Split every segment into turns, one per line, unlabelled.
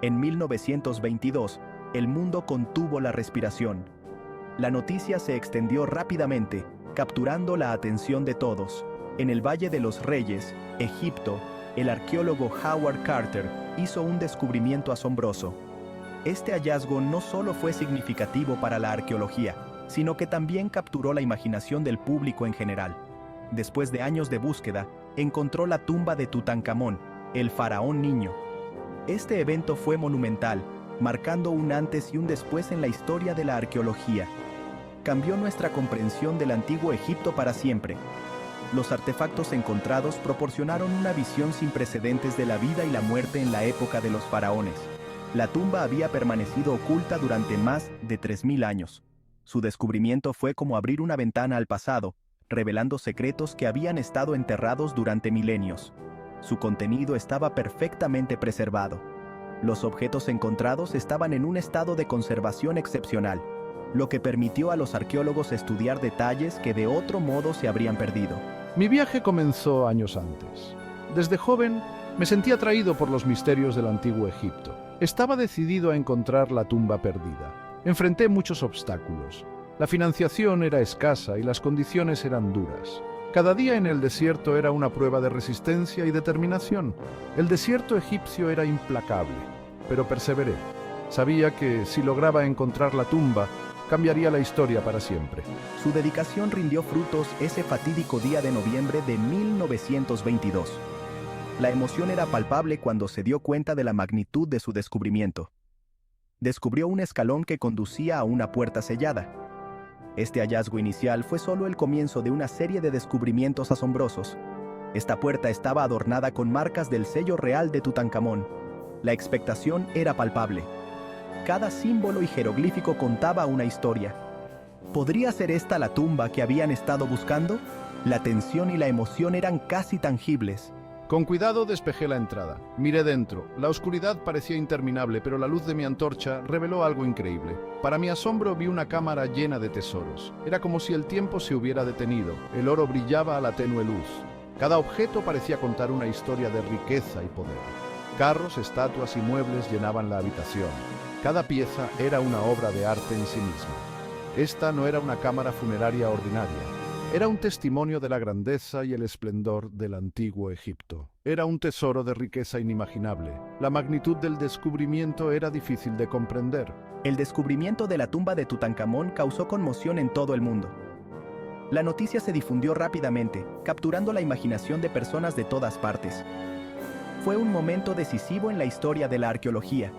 En 1922, el mundo contuvo la respiración. La noticia se extendió rápidamente, capturando la atención de todos. En el Valle de los Reyes, Egipto, el arqueólogo Howard Carter hizo un descubrimiento asombroso. Este hallazgo no solo fue significativo para la arqueología, sino que también capturó la imaginación del público en general. Después de años de búsqueda, encontró la tumba de Tutankamón, el faraón niño. Este evento fue monumental, marcando un antes y un después en la historia de la arqueología. Cambió nuestra comprensión del antiguo Egipto para siempre. Los artefactos encontrados proporcionaron una visión sin precedentes de la vida y la muerte en la época de los faraones. La tumba había permanecido oculta durante más de 3000 años. Su descubrimiento fue como abrir una ventana al pasado, revelando secretos que habían estado enterrados durante milenios. Su contenido estaba perfectamente preservado. Los objetos encontrados estaban en un estado de conservación excepcional, lo que permitió a los arqueólogos estudiar detalles que de otro modo se habrían perdido.
Mi viaje comenzó años antes. Desde joven me sentí atraído por los misterios del antiguo Egipto. Estaba decidido a encontrar la tumba perdida. Enfrenté muchos obstáculos. La financiación era escasa y las condiciones eran duras. Cada día en el desierto era una prueba de resistencia y determinación. El desierto egipcio era implacable, pero perseveré. Sabía que si lograba encontrar la tumba, cambiaría la historia para siempre.
Su dedicación rindió frutos ese fatídico día de noviembre de 1922. La emoción era palpable cuando se dio cuenta de la magnitud de su descubrimiento. Descubrió un escalón que conducía a una puerta sellada. Este hallazgo inicial fue solo el comienzo de una serie de descubrimientos asombrosos. Esta puerta estaba adornada con marcas del sello real de Tutankamón. La expectación era palpable. Cada símbolo y jeroglífico contaba una historia. ¿Podría ser esta la tumba que habían estado buscando? La tensión y la emoción eran casi tangibles.
Con cuidado despejé la entrada. Miré dentro. La oscuridad parecía interminable, pero la luz de mi antorcha reveló algo increíble. Para mi asombro vi una cámara llena de tesoros. Era como si el tiempo se hubiera detenido. El oro brillaba a la tenue luz. Cada objeto parecía contar una historia de riqueza y poder. Carros, estatuas y muebles llenaban la habitación. Cada pieza era una obra de arte en sí misma. Esta no era una cámara funeraria ordinaria. Era un testimonio de la grandeza y el esplendor del antiguo Egipto. Era un tesoro de riqueza inimaginable. La magnitud del descubrimiento era difícil de comprender.
El descubrimiento de la tumba de Tutankamón causó conmoción en todo el mundo. La noticia se difundió rápidamente, capturando la imaginación de personas de todas partes. Fue un momento decisivo en la historia de la arqueología.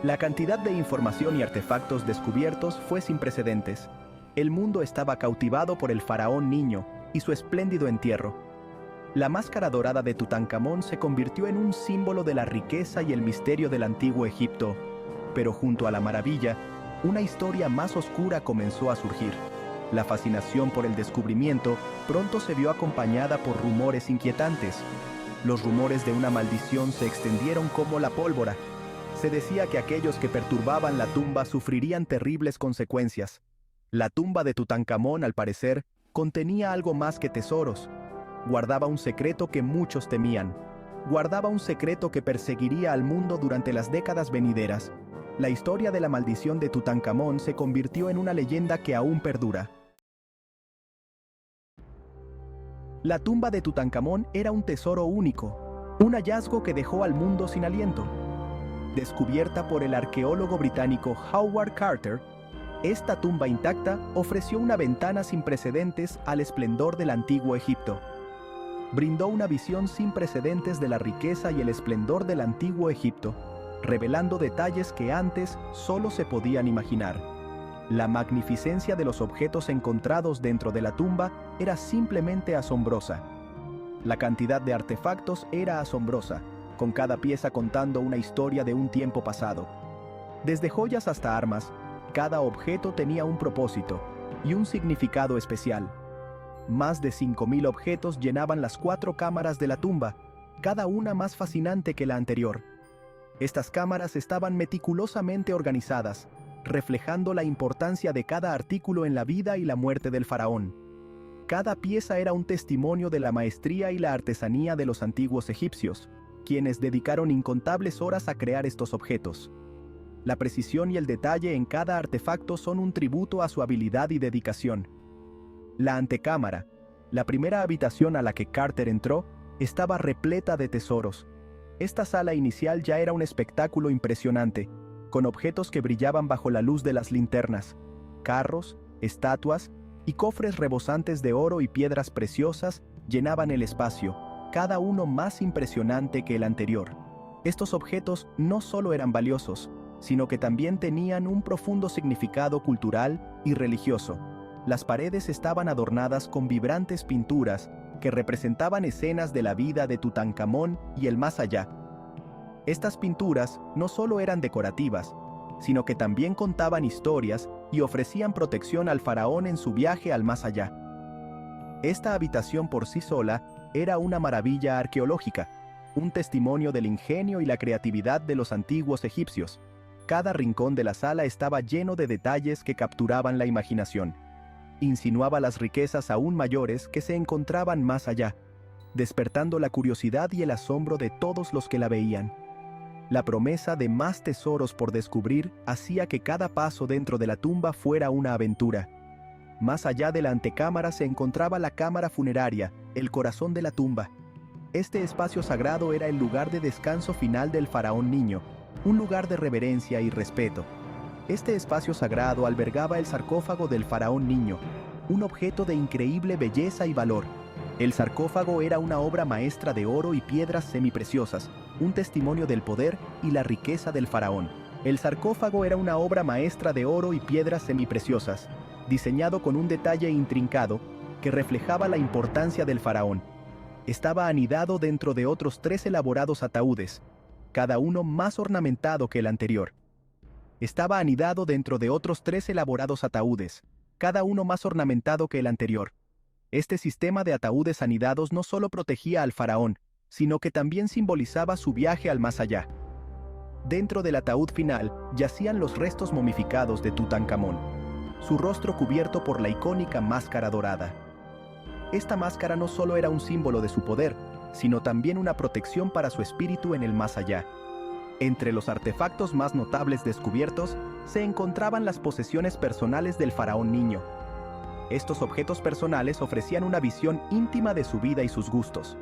La cantidad de información y artefactos descubiertos fue sin precedentes. El mundo estaba cautivado por el faraón niño y su espléndido entierro. La máscara dorada de Tutankamón se convirtió en un símbolo de la riqueza y el misterio del antiguo Egipto. Pero junto a la maravilla, una historia más oscura comenzó a surgir. La fascinación por el descubrimiento pronto se vio acompañada por rumores inquietantes. Los rumores de una maldición se extendieron como la pólvora. Se decía que aquellos que perturbaban la tumba sufrirían terribles consecuencias. La tumba de Tutankamón, al parecer, contenía algo más que tesoros. Guardaba un secreto que muchos temían. Guardaba un secreto que perseguiría al mundo durante las décadas venideras. La historia de la maldición de Tutankamón se convirtió en una leyenda que aún perdura. La tumba de Tutankamón era un tesoro único, un hallazgo que dejó al mundo sin aliento. Descubierta por el arqueólogo británico Howard Carter, esta tumba intacta ofreció una ventana sin precedentes al esplendor del antiguo Egipto. Brindó una visión sin precedentes de la riqueza y el esplendor del antiguo Egipto, revelando detalles que antes solo se podían imaginar. La magnificencia de los objetos encontrados dentro de la tumba era simplemente asombrosa. La cantidad de artefactos era asombrosa, con cada pieza contando una historia de un tiempo pasado. Desde joyas hasta armas, cada objeto tenía un propósito y un significado especial. Más de 5000 objetos llenaban las 4 cámaras de la tumba, cada una más fascinante que la anterior. Estas cámaras estaban meticulosamente organizadas, reflejando la importancia de cada artículo en la vida y la muerte del faraón. Cada pieza era un testimonio de la maestría y la artesanía de los antiguos egipcios. quienes dedicaron incontables horas a crear estos objetos. La precisión y el detalle en cada artefacto son un tributo a su habilidad y dedicación. La antecámara, la primera habitación a la que Carter entró, estaba repleta de tesoros. Esta sala inicial ya era un espectáculo impresionante, con objetos que brillaban bajo la luz de las linternas, carros, estatuas y cofres rebosantes de oro y piedras preciosas llenaban el espacio, cada uno más impresionante que el anterior. Estos objetos no solo eran valiosos, sino que también tenían un profundo significado cultural y religioso. Las paredes estaban adornadas con vibrantes pinturas que representaban escenas de la vida de Tutankamón y el más allá. Estas pinturas no solo eran decorativas, sino que también contaban historias y ofrecían protección al faraón en su viaje al más allá. Esta habitación por sí sola era una maravilla arqueológica, un testimonio del ingenio y la creatividad de los antiguos egipcios. Cada rincón de la sala estaba lleno de detalles que capturaban la imaginación. Insinuaba las riquezas aún mayores que se encontraban más allá, despertando la curiosidad y el asombro de todos los que la veían. La promesa de más tesoros por descubrir hacía que cada paso dentro de la tumba fuera una aventura. Más allá de la antecámara se encontraba la cámara funeraria, el corazón de la tumba. Este espacio sagrado era el lugar de descanso final del faraón niño, un lugar de reverencia y respeto. Este espacio sagrado albergaba el sarcófago del faraón niño, un objeto de increíble belleza y valor. El sarcófago era una obra maestra de oro y piedras semipreciosas, un testimonio del poder y la riqueza del faraón. El sarcófago era una obra maestra de oro y piedras semipreciosas, diseñado con un detalle intrincado que reflejaba la importancia del faraón. Estaba anidado dentro de otros 3 elaborados ataúdes, cada uno más ornamentado que el anterior. Estaba anidado dentro de otros 3 elaborados ataúdes, cada uno más ornamentado que el anterior. Este sistema de ataúdes anidados no solo protegía al faraón, sino que también simbolizaba su viaje al más allá. Dentro del ataúd final yacían los restos momificados de Tutankamón, su rostro cubierto por la icónica máscara dorada. Esta máscara no solo era un símbolo de su poder, sino también una protección para su espíritu en el más allá. Entre los artefactos más notables descubiertos se encontraban las posesiones personales del faraón niño. Estos objetos personales ofrecían una visión íntima de su vida y sus gustos.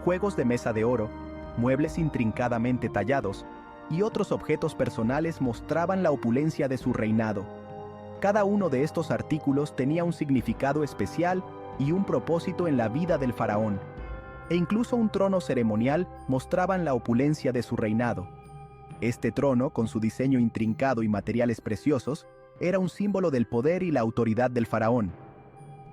Juegos de mesa de oro, muebles intrincadamente tallados y otros objetos personales mostraban la opulencia de su reinado. Cada uno de estos artículos tenía un significado especial y un propósito en la vida del faraón. E incluso un trono ceremonial mostraban la opulencia de su reinado. Este trono, con su diseño intrincado y materiales preciosos, era un símbolo del poder y la autoridad del faraón.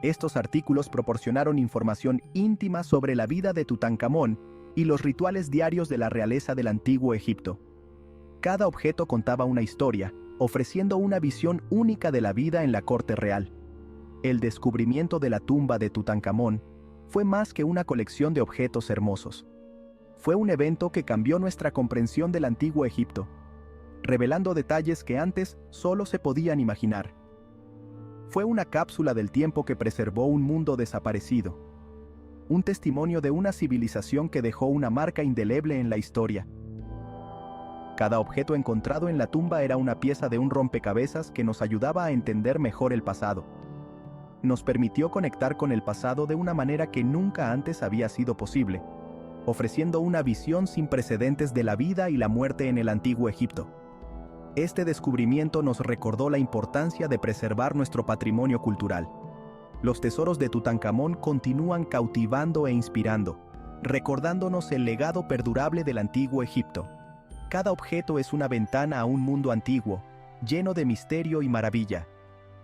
Estos artículos proporcionaron información íntima sobre la vida de Tutankamón y los rituales diarios de la realeza del antiguo Egipto. Cada objeto contaba una historia, ofreciendo una visión única de la vida en la corte real. El descubrimiento de la tumba de Tutankamón fue más que una colección de objetos hermosos. Fue un evento que cambió nuestra comprensión del antiguo Egipto, revelando detalles que antes solo se podían imaginar. Fue una cápsula del tiempo que preservó un mundo desaparecido, un testimonio de una civilización que dejó una marca indeleble en la historia. Cada objeto encontrado en la tumba era una pieza de un rompecabezas que nos ayudaba a entender mejor el pasado. Nos permitió conectar con el pasado de una manera que nunca antes había sido posible, ofreciendo una visión sin precedentes de la vida y la muerte en el antiguo Egipto. Este descubrimiento nos recordó la importancia de preservar nuestro patrimonio cultural. Los tesoros de Tutankamón continúan cautivando e inspirando, recordándonos el legado perdurable del antiguo Egipto. Cada objeto es una ventana a un mundo antiguo, lleno de misterio y maravilla,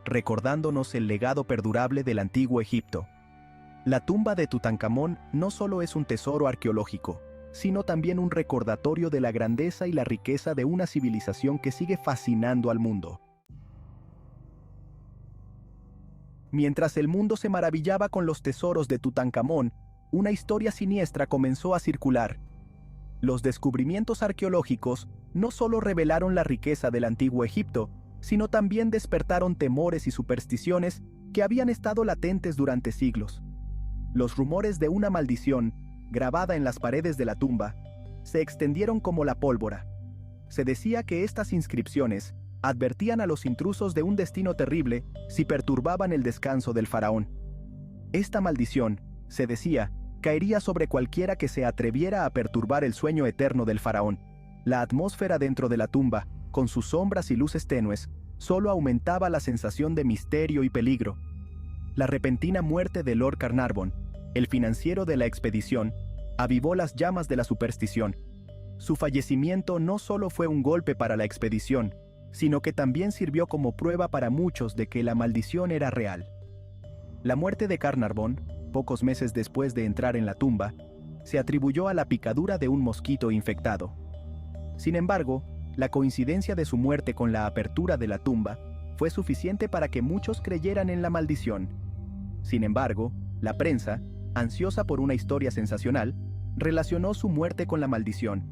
recordándonos el legado perdurable del antiguo Egipto. La tumba de Tutankamón no solo es un tesoro arqueológico, sino también un recordatorio de la grandeza y la riqueza de una civilización que sigue fascinando al mundo. Mientras el mundo se maravillaba con los tesoros de Tutankamón, una historia siniestra comenzó a circular. Los descubrimientos arqueológicos no solo revelaron la riqueza del antiguo Egipto, sino también despertaron temores y supersticiones que habían estado latentes durante siglos. Los rumores de una maldición, grabada en las paredes de la tumba, se extendieron como la pólvora. Se decía que estas inscripciones advertían a los intrusos de un destino terrible si perturbaban el descanso del faraón. Esta maldición, se decía, caería sobre cualquiera que se atreviera a perturbar el sueño eterno del faraón. La atmósfera dentro de la tumba, con sus sombras y luces tenues, solo aumentaba la sensación de misterio y peligro. La repentina muerte de Lord Carnarvon, el financiero de la expedición, avivó las llamas de la superstición. Su fallecimiento no solo fue un golpe para la expedición, sino que también sirvió como prueba para muchos de que la maldición era real. La muerte de Carnarvon, pocos meses después de entrar en la tumba, se atribuyó a la picadura de un mosquito infectado. Sin embargo, la coincidencia de su muerte con la apertura de la tumba fue suficiente para que muchos creyeran en la maldición. Sin embargo, la prensa, ansiosa por una historia sensacional, relacionó su muerte con la maldición.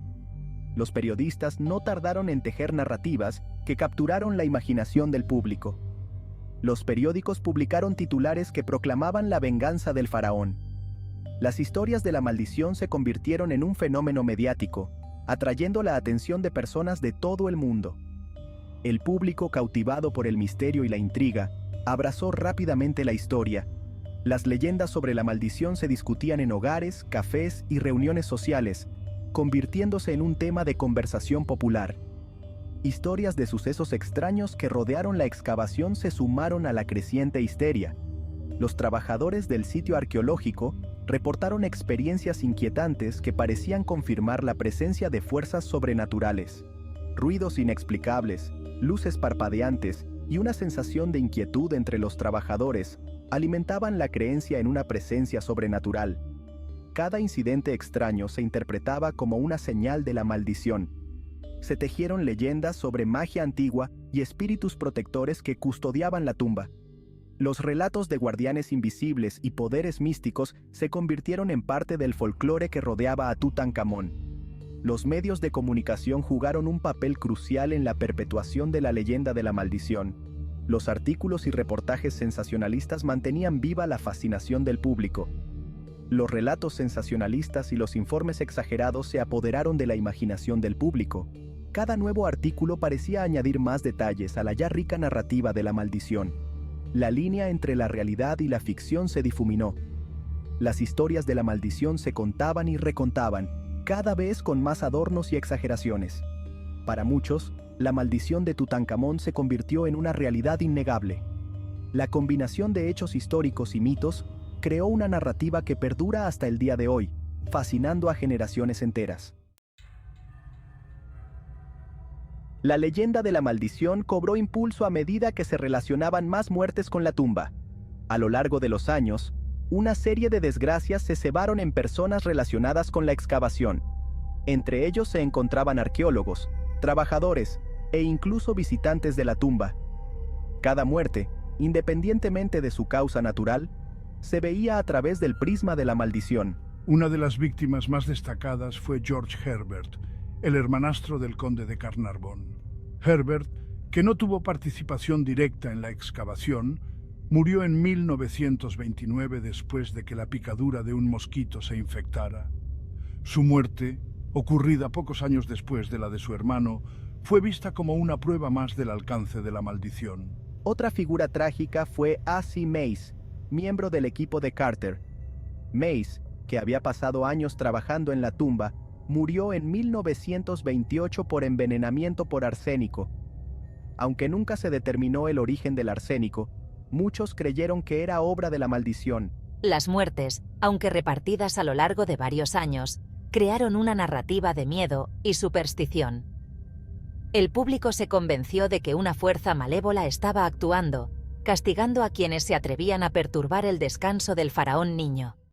Los periodistas no tardaron en tejer narrativas que capturaron la imaginación del público. Los periódicos publicaron titulares que proclamaban la venganza del faraón. Las historias de la maldición se convirtieron en un fenómeno mediático, atrayendo la atención de personas de todo el mundo. El público, cautivado por el misterio y la intriga, abrazó rápidamente la historia. Las leyendas sobre la maldición se discutían en hogares, cafés y reuniones sociales, convirtiéndose en un tema de conversación popular. Historias de sucesos extraños que rodearon la excavación se sumaron a la creciente histeria. Los trabajadores del sitio arqueológico reportaron experiencias inquietantes que parecían confirmar la presencia de fuerzas sobrenaturales. Ruidos inexplicables, luces parpadeantes y una sensación de inquietud entre los trabajadores alimentaban la creencia en una presencia sobrenatural. Cada incidente extraño se interpretaba como una señal de la maldición. Se tejieron leyendas sobre magia antigua y espíritus protectores que custodiaban la tumba. Los relatos de guardianes invisibles y poderes místicos se convirtieron en parte del folclore que rodeaba a Tutankamón. Los medios de comunicación jugaron un papel crucial en la perpetuación de la leyenda de la maldición. Los artículos y reportajes sensacionalistas mantenían viva la fascinación del público. Los relatos sensacionalistas y los informes exagerados se apoderaron de la imaginación del público. Cada nuevo artículo parecía añadir más detalles a la ya rica narrativa de la maldición. La línea entre la realidad y la ficción se difuminó. Las historias de la maldición se contaban y recontaban, cada vez con más adornos y exageraciones. Para muchos, la maldición de Tutankamón se convirtió en una realidad innegable. La combinación de hechos históricos y mitos creó una narrativa que perdura hasta el día de hoy, fascinando a generaciones enteras. La leyenda de la maldición cobró impulso a medida que se relacionaban más muertes con la tumba. A lo largo de los años, una serie de desgracias se cebaron en personas relacionadas con la excavación. Entre ellos se encontraban arqueólogos, trabajadores e incluso visitantes de la tumba. Cada muerte, independientemente de su causa natural, se veía a través del prisma de la maldición.
Una de las víctimas más destacadas fue George Herbert, el hermanastro del conde de Carnarvon. Herbert, que no tuvo participación directa en la excavación, murió en 1929 después de que la picadura de un mosquito se infectara. Su muerte, ocurrida pocos años después de la de su hermano, fue vista como una prueba más del alcance de la maldición.
Otra figura trágica fue A.C. Mace, miembro del equipo de Carter. Mace, que había pasado años trabajando en la tumba, murió en 1928 por envenenamiento por arsénico. Aunque nunca se determinó el origen del arsénico, muchos creyeron que era obra de la maldición.
Las muertes, aunque repartidas a lo largo de varios años, crearon una narrativa de miedo y superstición. El público se convenció de que una fuerza malévola estaba actuando, castigando a quienes se atrevían a perturbar el descanso del faraón niño.